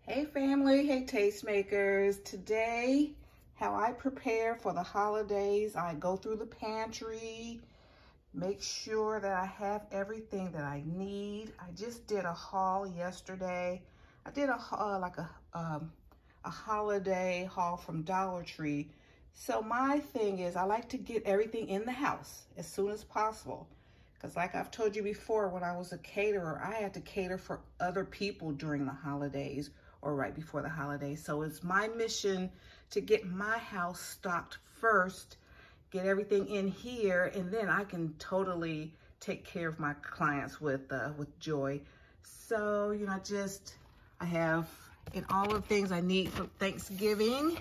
Hey family, hey tastemakers. Today, how I prepare for the holidays, I go through the pantry, make sure that I have everything that I need. I just did a haul yesterday. I did a holiday haul from Dollar Tree. So my thing is I like to get everything in the house as soon as possible. Because like I've told you before, when I was a caterer, I had to cater for other people during the holidays or right before the holidays. So it's my mission to get my house stocked first, get everything in here, and then I can totally take care of my clients with joy. So, you know, I have in all of the things I need for Thanksgiving.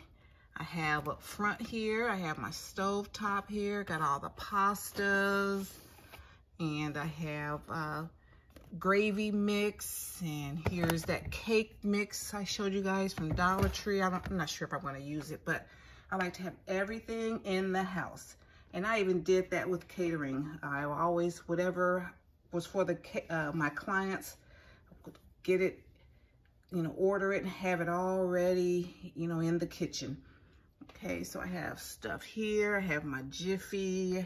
I have up front here, I have my stove top here, got all the pastas, and I have gravy mix, and here's that cake mix I showed you guys from Dollar Tree. I'm not sure if I'm going to use it, but I like to have everything in the house. And I even did that with catering. I always, whatever was for my clients, get it, you know, order it and have it all ready, you know, in the kitchen. Okay, so I have stuff here. I have my Jiffy.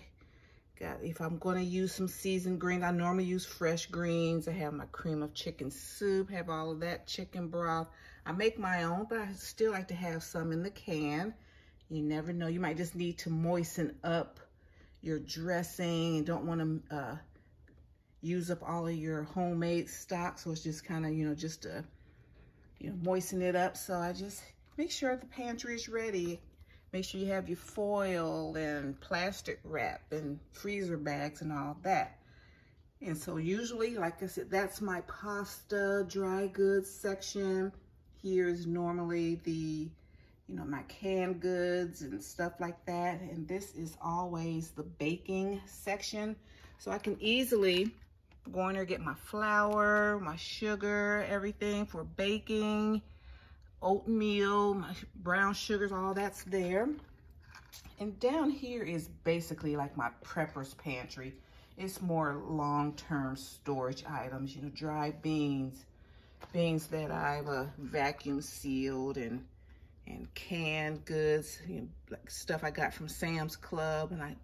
If I'm going to use some seasoned greens, I normally use fresh greens. I have my cream of chicken soup, have all of that chicken broth. I make my own, but I still like to have some in the can. You never know, you might just need to moisten up your dressing and don't want to use up all of your homemade stock. So it's just kind of, you know, just to, you know, moisten it up. So I just make sure the pantry is ready. Make sure you have your foil and plastic wrap and freezer bags and all that. And so usually, like I said, that's my pasta, dry goods section. Here is normally the, you know, my canned goods and stuff like that. And this is always the baking section. So I can easily go in there, get my flour, my sugar, everything for baking. Oatmeal, my brown sugars, all that's there. And down here is basically like my prepper's pantry. It's more long-term storage items, you know, dry beans that I've vacuum sealed, and canned goods, you know, like stuff I got from Sam's Club, and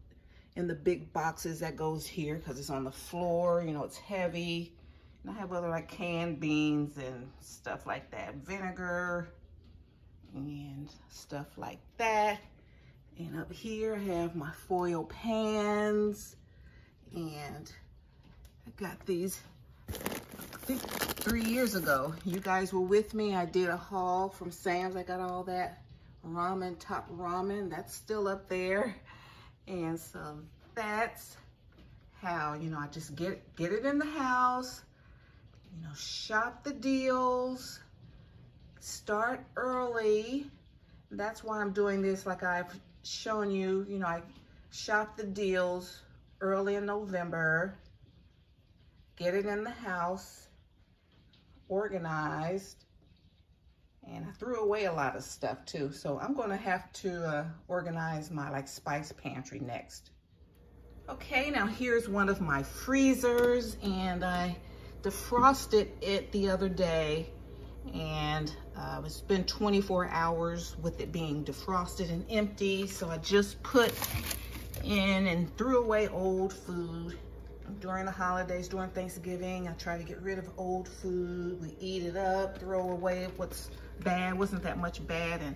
in the big boxes that goes here because it's on the floor, you know, it's heavy. And I have other like canned beans and stuff like that, vinegar and stuff like that. And up here I have my foil pans, and I got these, I think 3 years ago. You guys were with me. I did a haul from Sam's. I got all that ramen, top ramen, that's still up there. And so that's how, you know, I just get it in the house. You know, shop the deals, start early. That's why I'm doing this. Like I've shown you, you know, I shop the deals early in November, get it in the house, organized, and I threw away a lot of stuff too. So I'm gonna have to organize my like spice pantry next. Okay, now here's one of my freezers, and I defrosted it the other day, and it's been 24 hours with it being defrosted and empty. So I just put in and threw away old food. During the holidays, during Thanksgiving, I try to get rid of old food. We eat it up, throw away what's bad, wasn't that much bad, and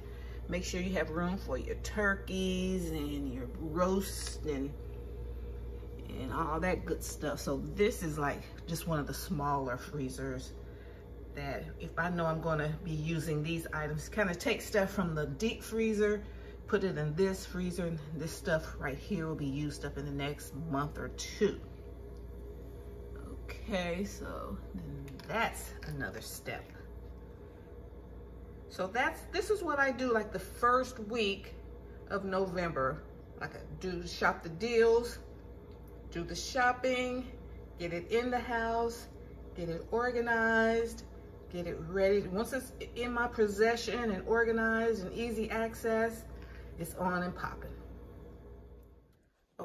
make sure you have room for your turkeys and your roasts and all that good stuff. So this is like just one of the smaller freezers that if I know I'm going to be using these items, kind of take stuff from the deep freezer, put it in this freezer, and this stuff right here will be used up in the next month or two. Okay, so that's another step. So this is what I do like the first week of November. Like I do shop the deals, do the shopping, get it in the house, get it organized, get it ready. Once it's in my possession and organized and easy access, it's on and popping.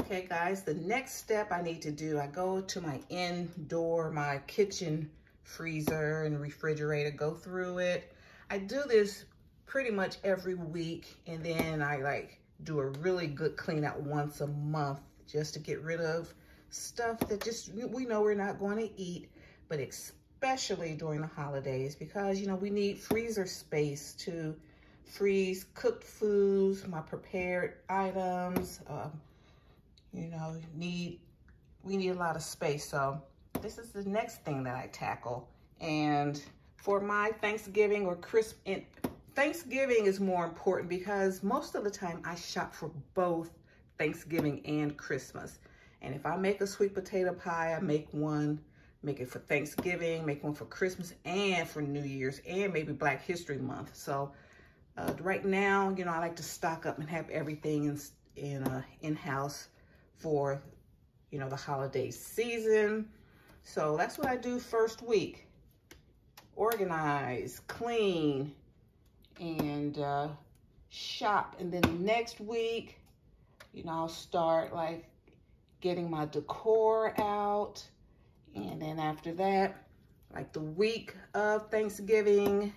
Okay guys, the next step I need to do, I go to my indoor, my kitchen freezer and refrigerator, go through it. I do this pretty much every week, and then I like do a really good clean out once a month just to get rid of stuff that just we know we're not going to eat, but especially during the holidays, because you know we need freezer space to freeze cooked foods, my prepared items. You know, we need a lot of space. So this is the next thing that I tackle. And for my Thanksgiving or Christmas, Thanksgiving is more important because most of the time I shop for both Thanksgiving and Christmas. And if I make a sweet potato pie, I make it for Thanksgiving, make one for Christmas and for New Year's and maybe Black History Month. So right now, you know, I like to stock up and have everything in-house for, you know, the holiday season. So that's what I do first week. Organize, clean, and shop. And then next week, you know, I'll start like getting my decor out. And then after that, like the week of Thanksgiving,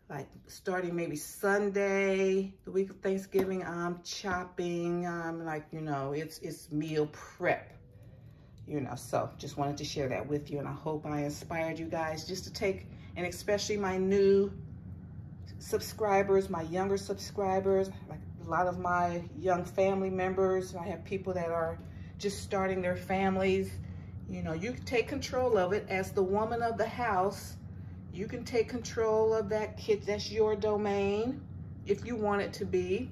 like starting maybe Sunday, the week of Thanksgiving, I'm chopping, like, you know, it's meal prep, you know. So just wanted to share that with you, and I hope I inspired you guys just to take, and especially my new subscribers, my younger subscribers, like a lot of my young family members. I have people that are just starting their families. You know, you can take control of it as the woman of the house. You can take control of that kitchen. That's your domain if you want it to be.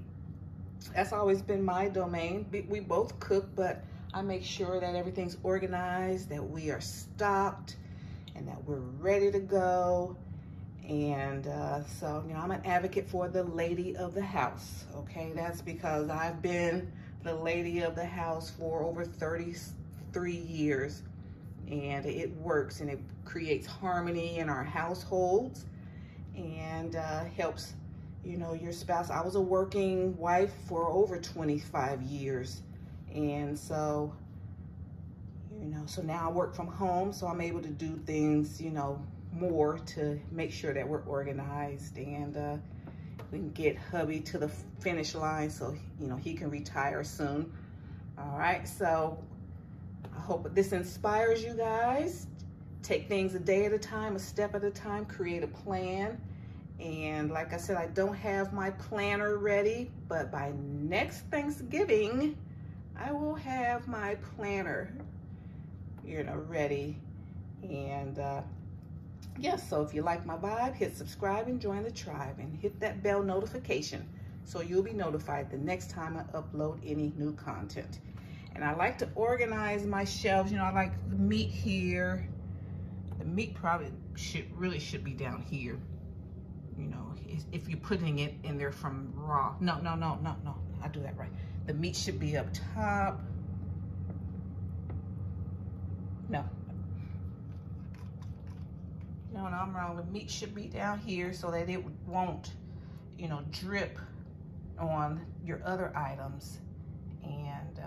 That's always been my domain. We both cook, but I make sure that everything's organized, that we are stocked, and that we're ready to go. And so, you know, I'm an advocate for the lady of the house, okay? That's because I've been the lady of the house for over 33 years. And it works, and it creates harmony in our households, and helps, you know, your spouse. I was a working wife for over 25 years. And so, you know, so now I work from home, so I'm able to do things, you know, more to make sure that we're organized, and we can get hubby to the finish line so, you know, he can retire soon. All right, so I hope this inspires you guys. Take things a day at a time, a step at a time, create a plan. And like I said, I don't have my planner ready, but by next Thanksgiving, I will have my planner, you know, ready. And yes, so if you like my vibe, hit subscribe and join the tribe, and hit that bell notification so you'll be notified the next time I upload any new content. And I like to organize my shelves. You know, I like the meat here. The meat probably really should be down here. You know, if you're putting it in there from raw. No, I do that right. The meat should be up top. No, I'm wrong. The meat should be down here so that it won't, you know, drip on your other items. And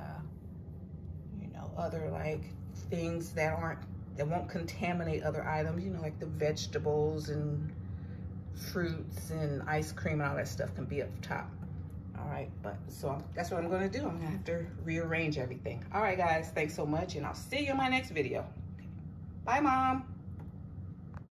other like things that won't contaminate other items, you know, like the vegetables and fruits and ice cream and all that stuff can be up top. All right, but so that's what I'm gonna do. I'm gonna have to rearrange everything. All right, guys, thanks so much, and I'll see you in my next video. Bye, Mom.